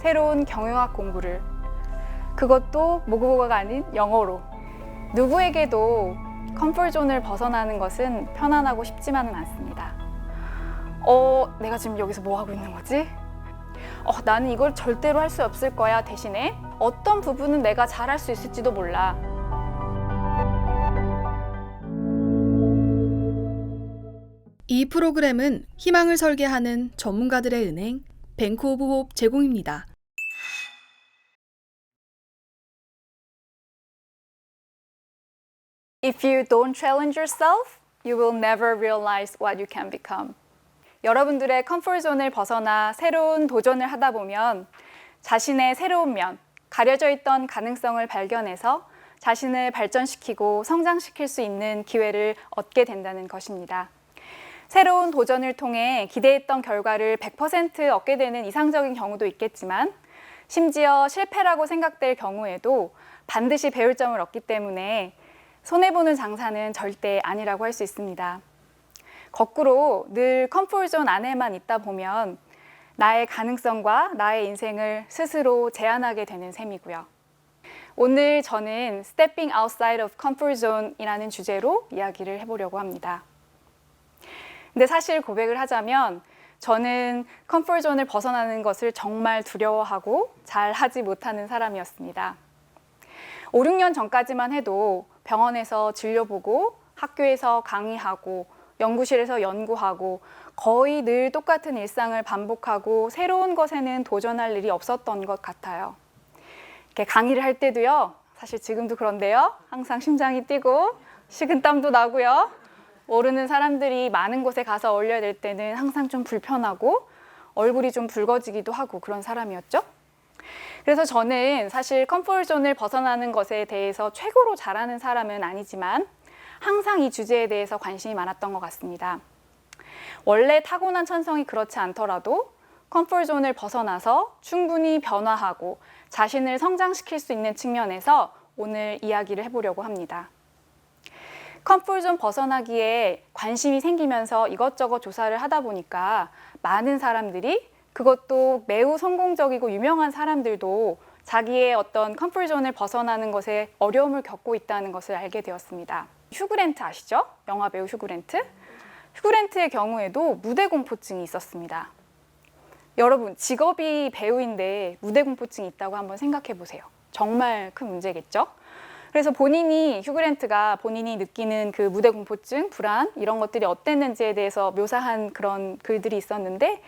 새로운 경영학 공부를, 그것도 모국어가 아닌 영어로. 누구에게도 컴포트존을 벗어나는 것은 편안하고 쉽지만은 않습니다. 내가 지금 여기서 뭐 하고 있는 거지? 나는 이걸 절대로 할 수 없을 거야 대신에 어떤 부분은 내가 잘할 수 있을지도 몰라. 이 프로그램은 희망을 설계하는 전문가들의 은행 뱅크 오브 홉 제공입니다. If you don't challenge yourself, you will never realize what you can become. 여러분들의 컴포트존을 벗어나 새로운 도전을 하다 보면 자신의 새로운 면, 가려져 있던 가능성을 발견해서 자신을 발전시키고 성장시킬 수 있는 기회를 얻게 된다는 것입니다. 새로운 도전을 통해 기대했던 결과를 100% 얻게 되는 이상적인 경우도 있겠지만 심지어 실패라고 생각될 경우에도 반드시 배울 점을 얻기 때문에 손해보는 장사는 절대 아니라고 할 수 있습니다. 거꾸로 늘 컴포트존 안에만 있다 보면 나의 가능성과 나의 인생을 스스로 제한하게 되는 셈이고요. 오늘 저는 Stepping Outside of Comfort Zone이라는 주제로 이야기를 해보려고 합니다. 근데 사실 고백을 하자면 저는 컴포트존을 벗어나는 것을 정말 두려워하고 잘 하지 못하는 사람이었습니다. 5, 6년 전까지만 해도 병원에서 진료보고 학교에서 강의하고 연구실에서 연구하고 거의 늘 똑같은 일상을 반복하고 새로운 것에는 도전할 일이 없었던 것 같아요. 이렇게 강의를 할 때도요, 사실 지금도 그런데요, 항상 심장이 뛰고 식은땀도 나고요, 모르는 사람들이 많은 곳에 가서 어울려야 될 때는 항상 좀 불편하고 얼굴이 좀 붉어지기도 하고 그런 사람이었죠. 그래서 저는 사실 컴포트존을 벗어나는 것에 대해서 최고로 잘하는 사람은 아니지만 항상 이 주제에 대해서 관심이 많았던 것 같습니다. 원래 타고난 천성이 그렇지 않더라도 컴포트존을 벗어나서 충분히 변화하고 자신을 성장시킬 수 있는 측면에서 오늘 이야기를 해보려고 합니다. 컴포트존 벗어나기에 관심이 생기면서 이것저것 조사를 하다 보니까 많은 사람들이, 그것도 매우 성공적이고 유명한 사람들도 자기의 어떤 컴포트존을 벗어나는 것에 어려움을 겪고 있다는 것을 알게 되었습니다. 휴그랜트 아시죠? 영화 배우 휴그랜트? 휴그랜트의 경우에도 무대 공포증이 있었습니다. 여러분, 직업이 배우인데 무대 공포증이 있다고 한번 생각해 보세요. 정말 큰 문제겠죠? 그래서 휴그랜트가 본인이 느끼는 그 무대 공포증, 불안, 이런 것들이 어땠는지에 대해서 묘사한 그런 글들이 있었는데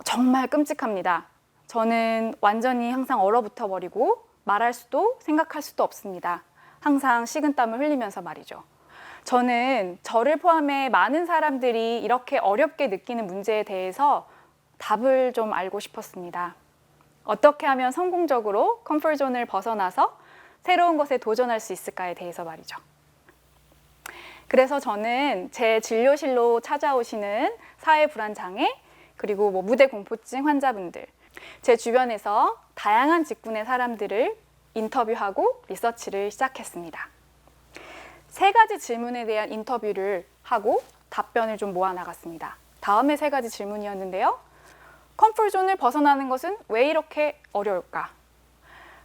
정말 끔찍합니다. 저는 완전히 항상 얼어붙어 버리고 말할 수도 생각할 수도 없습니다. 항상 식은땀을 흘리면서 말이죠. 저는 저를 포함해 많은 사람들이 이렇게 어렵게 느끼는 문제에 대해서 답을 좀 알고 싶었습니다. 어떻게 하면 성공적으로 컴포트존을 벗어나서 새로운 것에 도전할 수 있을까에 대해서 말이죠. 그래서 저는 제 진료실로 찾아오시는 사회불안장애, 그리고 무대 공포증 환자분들, 제 주변에서 다양한 직군의 사람들을 인터뷰하고 리서치를 시작했습니다. 3가지 질문에 대한 인터뷰를 하고 답변을 좀 모아 나갔습니다. 다음에 3가지 질문이었는데요. 컴포트존을 벗어나는 것은 왜 이렇게 어려울까?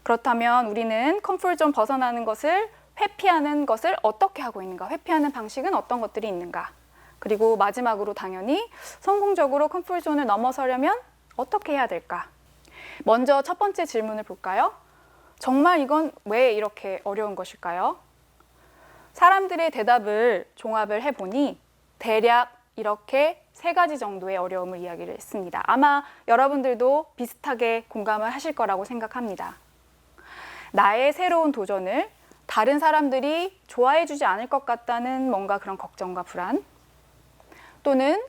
그렇다면 우리는 컴포트존 벗어나는 것을 회피하는 것을 어떻게 하고 있는가? 회피하는 방식은 어떤 것들이 있는가? 그리고 마지막으로 당연히 성공적으로 컴포트존을 넘어서려면 어떻게 해야 될까? 먼저 첫 번째 질문을 볼까요? 정말 이건 왜 이렇게 어려운 것일까요? 사람들의 대답을 종합을 해보니 대략 이렇게 3가지 정도의 어려움을 이야기를 했습니다. 아마 여러분들도 비슷하게 공감을 하실 거라고 생각합니다. 나의 새로운 도전을 다른 사람들이 좋아해주지 않을 것 같다는 뭔가 그런 걱정과 불안, 또는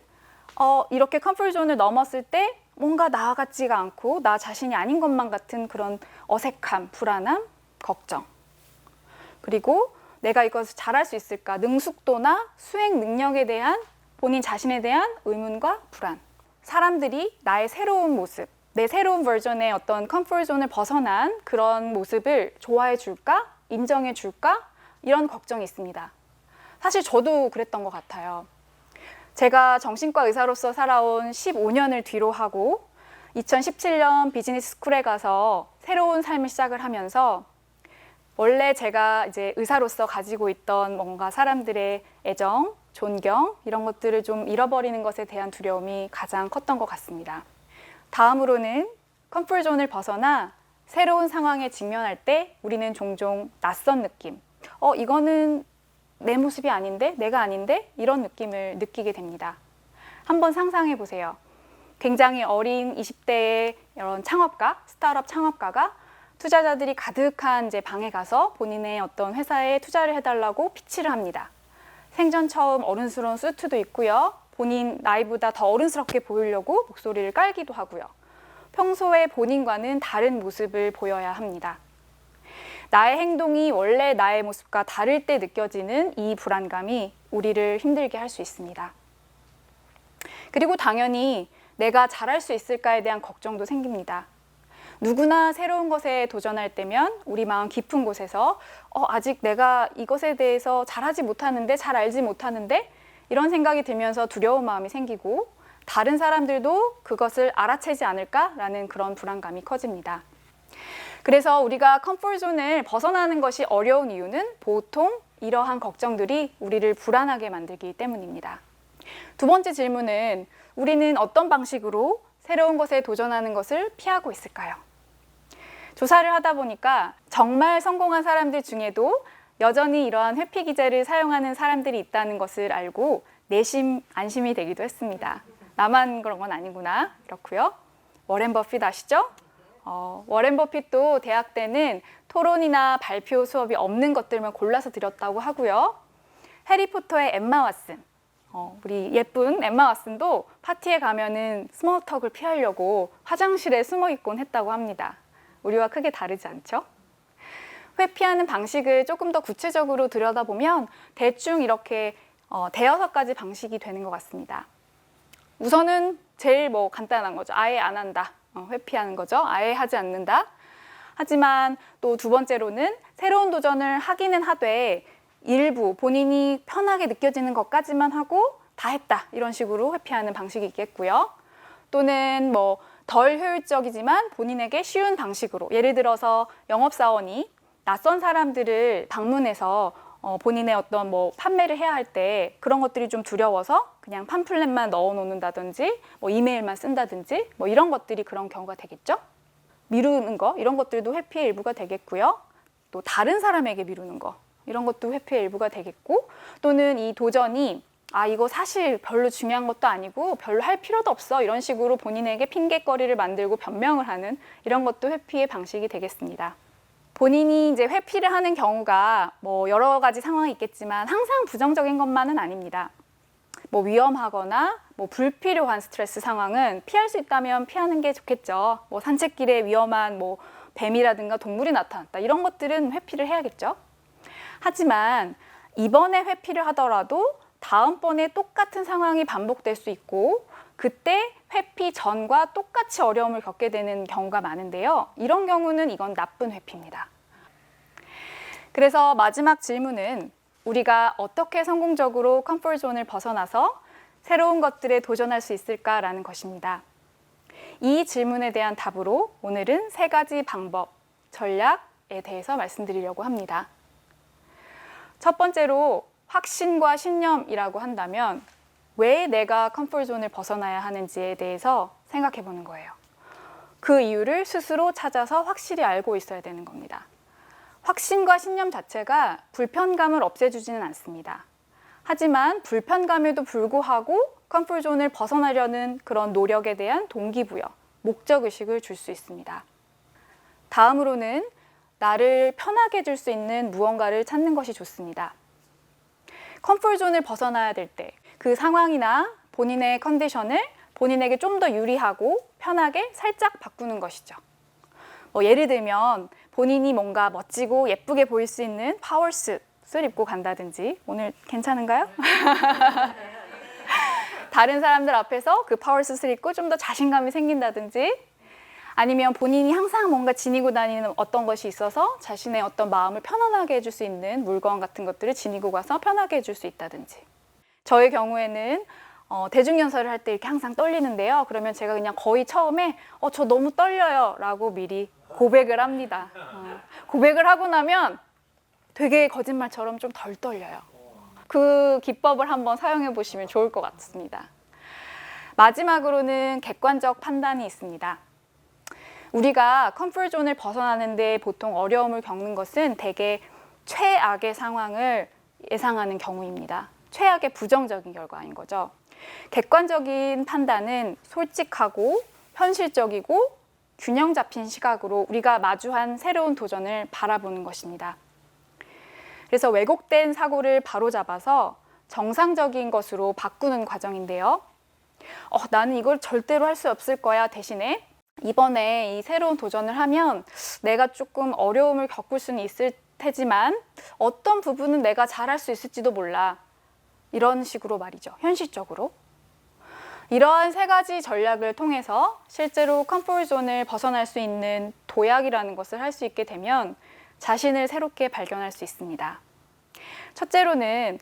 이렇게 컴포트존을 넘었을 때 뭔가 나 같지가 않고 나 자신이 아닌 것만 같은 그런 어색함, 불안함, 걱정, 그리고 내가 이것을 잘할 수 있을까, 능숙도나 수행 능력에 대한 본인 자신에 대한 의문과 불안. 사람들이 나의 새로운 모습, 내 새로운 버전의 어떤 컴포트존을 벗어난 그런 모습을 좋아해 줄까? 인정해 줄까? 이런 걱정이 있습니다. 사실 저도 그랬던 것 같아요. 제가 정신과 의사로서 살아온 15년을 뒤로 하고 2017년 비즈니스 스쿨에 가서 새로운 삶을 시작을 하면서 원래 제가 이제 의사로서 가지고 있던 뭔가 사람들의 애정, 존경 이런 것들을 좀 잃어버리는 것에 대한 두려움이 가장 컸던 것 같습니다. 다음으로는 컴포트존을 벗어나 새로운 상황에 직면할 때 우리는 종종 낯선 느낌, 이거는 내 모습이 아닌데? 내가 아닌데? 이런 느낌을 느끼게 됩니다. 한번 상상해 보세요. 굉장히 어린 20대의 이런 창업가, 스타트업 창업가가 투자자들이 가득한 이제 방에 가서 본인의 어떤 회사에 투자를 해달라고 피치를 합니다. 생전 처음 어른스러운 수트도 입고요. 본인 나이보다 더 어른스럽게 보이려고 목소리를 깔기도 하고요. 평소에 본인과는 다른 모습을 보여야 합니다. 나의 행동이 원래 나의 모습과 다를 때 느껴지는 이 불안감이 우리를 힘들게 할 수 있습니다. 그리고 당연히 내가 잘할 수 있을까에 대한 걱정도 생깁니다. 누구나 새로운 것에 도전할 때면 우리 마음 깊은 곳에서 아직 내가 이것에 대해서 잘하지 못하는데, 잘 알지 못하는데 이런 생각이 들면서 두려운 마음이 생기고 다른 사람들도 그것을 알아채지 않을까라는 그런 불안감이 커집니다. 그래서 우리가 컴포트존을 벗어나는 것이 어려운 이유는 보통 이러한 걱정들이 우리를 불안하게 만들기 때문입니다. 두 번째 질문은 우리는 어떤 방식으로 새로운 것에 도전하는 것을 피하고 있을까요? 조사를 하다 보니까 정말 성공한 사람들 중에도 여전히 이러한 회피 기제를 사용하는 사람들이 있다는 것을 알고 내심 안심이 되기도 했습니다. 나만 그런 건 아니구나. 그렇고요. 워렌 버핏 아시죠? 워렌 버핏도 대학 때는 토론이나 발표 수업이 없는 것들만 골라서 드렸다고 하고요. 해리포터의 엠마 왓슨, 우리 예쁜 엠마 왓슨도 파티에 가면은 스몰 톡을 피하려고 화장실에 숨어 있곤 했다고 합니다. 우리와 크게 다르지 않죠? 회피하는 방식을 조금 더 구체적으로 들여다보면 대충 이렇게 대여섯 가지 방식이 되는 것 같습니다. 우선은 제일 간단한 거죠. 아예 안 한다. 회피하는 거죠. 아예 하지 않는다. 하지만 또 두 번째로는 새로운 도전을 하기는 하되 일부 본인이 편하게 느껴지는 것까지만 하고 다 했다. 이런 식으로 회피하는 방식이 있겠고요. 또는 덜 효율적이지만 본인에게 쉬운 방식으로, 예를 들어서 영업사원이 낯선 사람들을 방문해서 본인의 어떤 판매를 해야 할 때 그런 것들이 좀 두려워서 그냥 팜플렛만 넣어 놓는다든지 이메일만 쓴다든지 이런 것들이 그런 경우가 되겠죠. 미루는 거 이런 것들도 회피의 일부가 되겠고요. 또 다른 사람에게 미루는 거 이런 것도 회피의 일부가 되겠고, 또는 이 도전이 이거 사실 별로 중요한 것도 아니고 별로 할 필요도 없어 이런 식으로 본인에게 핑계거리를 만들고 변명을 하는 이런 것도 회피의 방식이 되겠습니다. 본인이 이제 회피를 하는 경우가 여러 가지 상황이 있겠지만 항상 부정적인 것만은 아닙니다. 위험하거나 불필요한 스트레스 상황은 피할 수 있다면 피하는 게 좋겠죠. 산책길에 위험한 뱀이라든가 동물이 나타났다. 이런 것들은 회피를 해야겠죠. 하지만 이번에 회피를 하더라도 다음번에 똑같은 상황이 반복될 수 있고 그때 회피 전과 똑같이 어려움을 겪게 되는 경우가 많은데요. 이런 경우는 이건 나쁜 회피입니다. 그래서 마지막 질문은 우리가 어떻게 성공적으로 컴포트존을 벗어나서 새로운 것들에 도전할 수 있을까라는 것입니다. 이 질문에 대한 답으로 오늘은 3가지 방법, 전략에 대해서 말씀드리려고 합니다. 첫 번째로 확신과 신념이라고 한다면 왜 내가 컴포트존을 벗어나야 하는지에 대해서 생각해 보는 거예요. 그 이유를 스스로 찾아서 확실히 알고 있어야 되는 겁니다. 확신과 신념 자체가 불편감을 없애주지는 않습니다. 하지만 불편감에도 불구하고 컴포트존을 벗어나려는 그런 노력에 대한 동기부여, 목적의식을 줄 수 있습니다. 다음으로는 나를 편하게 해줄 수 있는 무언가를 찾는 것이 좋습니다. 컴포트존을 벗어나야 될 때 그 상황이나 본인의 컨디션을 본인에게 좀 더 유리하고 편하게 살짝 바꾸는 것이죠. 예를 들면 본인이 뭔가 멋지고 예쁘게 보일 수 있는 파워스를 입고 간다든지, 오늘 괜찮은가요? 다른 사람들 앞에서 그 파워스를 입고 좀 더 자신감이 생긴다든지, 아니면 본인이 항상 뭔가 지니고 다니는 어떤 것이 있어서 자신의 어떤 마음을 편안하게 해줄 수 있는 물건 같은 것들을 지니고 가서 편하게 해줄 수 있다든지. 저의 경우에는 대중연설을 할 때 이렇게 항상 떨리는데요. 그러면 제가 그냥 거의 처음에 저 너무 떨려요 라고 미리 고백을 합니다. 고백을 하고 나면 되게 거짓말처럼 좀 덜 떨려요. 그 기법을 한번 사용해 보시면 좋을 것 같습니다. 마지막으로는 객관적 판단이 있습니다. 우리가 컴포트존을 벗어나는데 보통 어려움을 겪는 것은 대개 최악의 상황을 예상하는 경우입니다. 최악의 부정적인 결과인 거죠. 객관적인 판단은 솔직하고 현실적이고 균형 잡힌 시각으로 우리가 마주한 새로운 도전을 바라보는 것입니다. 그래서 왜곡된 사고를 바로잡아서 정상적인 것으로 바꾸는 과정인데요. 나는 이걸 절대로 할 수 없을 거야 대신에 이번에 이 새로운 도전을 하면 내가 조금 어려움을 겪을 수는 있을 테지만 어떤 부분은 내가 잘할 수 있을지도 몰라. 이런 식으로 말이죠. 현실적으로. 이러한 세 가지 전략을 통해서 실제로 컴포트존을 벗어날 수 있는 도약이라는 것을 할 수 있게 되면 자신을 새롭게 발견할 수 있습니다. 첫째로는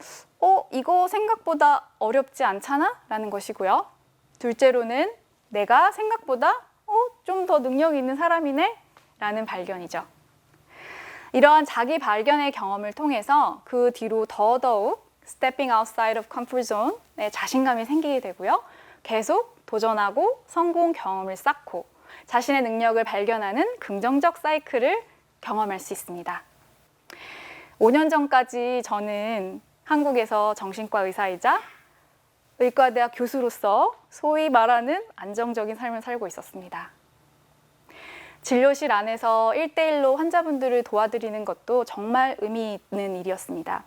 이거 생각보다 어렵지 않잖아? 라는 것이고요. 둘째로는 내가 생각보다 좀 더 능력이 있는 사람이네? 라는 발견이죠. 이러한 자기 발견의 경험을 통해서 그 뒤로 더더욱 stepping outside of comfort zone에 자신감이 생기게 되고요. 계속 도전하고 성공 경험을 쌓고 자신의 능력을 발견하는 긍정적 사이클을 경험할 수 있습니다. 5년 전까지 저는 한국에서 정신과 의사이자 의과대학 교수로서 소위 말하는 안정적인 삶을 살고 있었습니다. 진료실 안에서 1대1로 환자분들을 도와드리는 것도 정말 의미 있는 일이었습니다.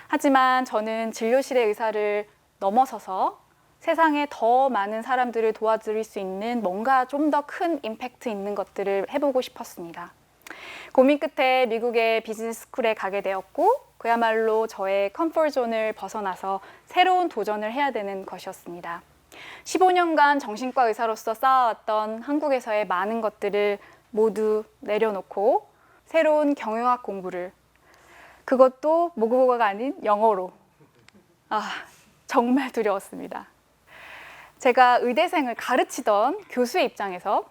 하지만 저는 진료실의 의사를 넘어서서 세상에 더 많은 사람들을 도와드릴 수 있는 뭔가 좀 더 큰 임팩트 있는 것들을 해보고 싶었습니다. 고민 끝에 미국의 비즈니스 스쿨에 가게 되었고 그야말로 저의 컴포트존을 벗어나서 새로운 도전을 해야 되는 것이었습니다. 15년간 정신과 의사로서 쌓아왔던 한국에서의 많은 것들을 모두 내려놓고 새로운 경영학 공부를 그것도 모국어가 아닌 영어로 정말 두려웠습니다. 제가 의대생을 가르치던 교수의 입장에서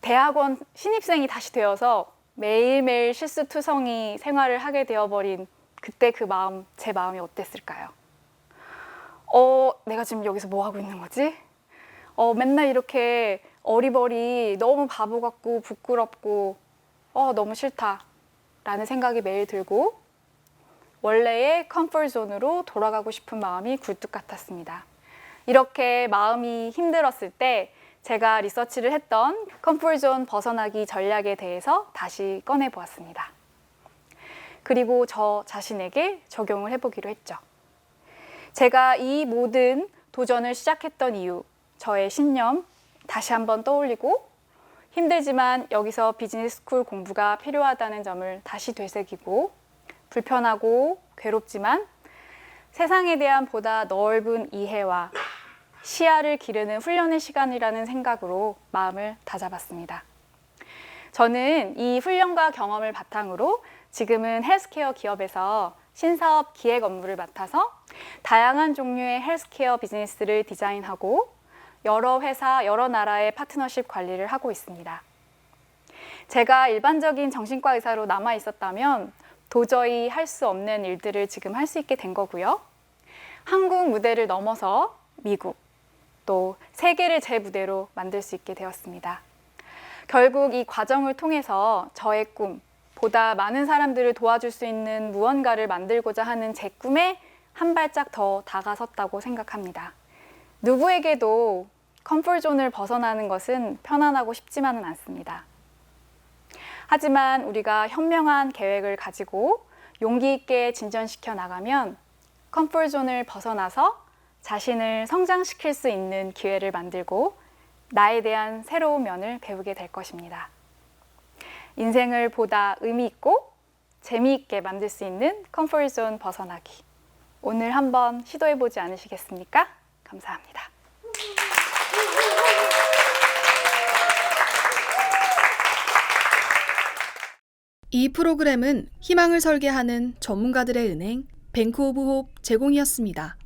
대학원 신입생이 다시 되어서 매일매일 실수투성이 생활을 하게 되어버린 그때 그 마음, 제 마음이 어땠을까요? 내가 지금 여기서 뭐 하고 있는 거지? 맨날 이렇게 어리버리 너무 바보 같고 부끄럽고 너무 싫다 라는 생각이 매일 들고 원래의 컴포트존으로 돌아가고 싶은 마음이 굴뚝 같았습니다. 이렇게 마음이 힘들었을 때 제가 리서치를 했던 컴포트존 벗어나기 전략에 대해서 다시 꺼내보았습니다. 그리고 저 자신에게 적용을 해보기로 했죠. 제가 이 모든 도전을 시작했던 이유, 저의 신념 다시 한번 떠올리고 힘들지만 여기서 비즈니스 스쿨 공부가 필요하다는 점을 다시 되새기고 불편하고 괴롭지만 세상에 대한 보다 넓은 이해와 시야를 기르는 훈련의 시간이라는 생각으로 마음을 다잡았습니다. 저는 이 훈련과 경험을 바탕으로 지금은 헬스케어 기업에서 신사업 기획 업무를 맡아서 다양한 종류의 헬스케어 비즈니스를 디자인하고 여러 회사, 여러 나라의 파트너십 관리를 하고 있습니다. 제가 일반적인 정신과 의사로 남아 있었다면 도저히 할 수 없는 일들을 지금 할 수 있게 된 거고요. 한국 무대를 넘어서 미국, 또 세계를 제 무대로 만들 수 있게 되었습니다. 결국 이 과정을 통해서 저의 꿈, 보다 많은 사람들을 도와줄 수 있는 무언가를 만들고자 하는 제 꿈에 한 발짝 더 다가섰다고 생각합니다. 누구에게도 컴포트존을 벗어나는 것은 편안하고 쉽지만은 않습니다. 하지만 우리가 현명한 계획을 가지고 용기 있게 진전시켜 나가면 컴포트존을 벗어나서 자신을 성장시킬 수 있는 기회를 만들고 나에 대한 새로운 면을 배우게 될 것입니다. 인생을 보다 의미 있고 재미있게 만들 수 있는 컴포트존 벗어나기. 오늘 한번 시도해보지 않으시겠습니까? 감사합니다. 이 프로그램은 희망을 설계하는 전문가들의 은행 뱅크 오브 홉 제공이었습니다.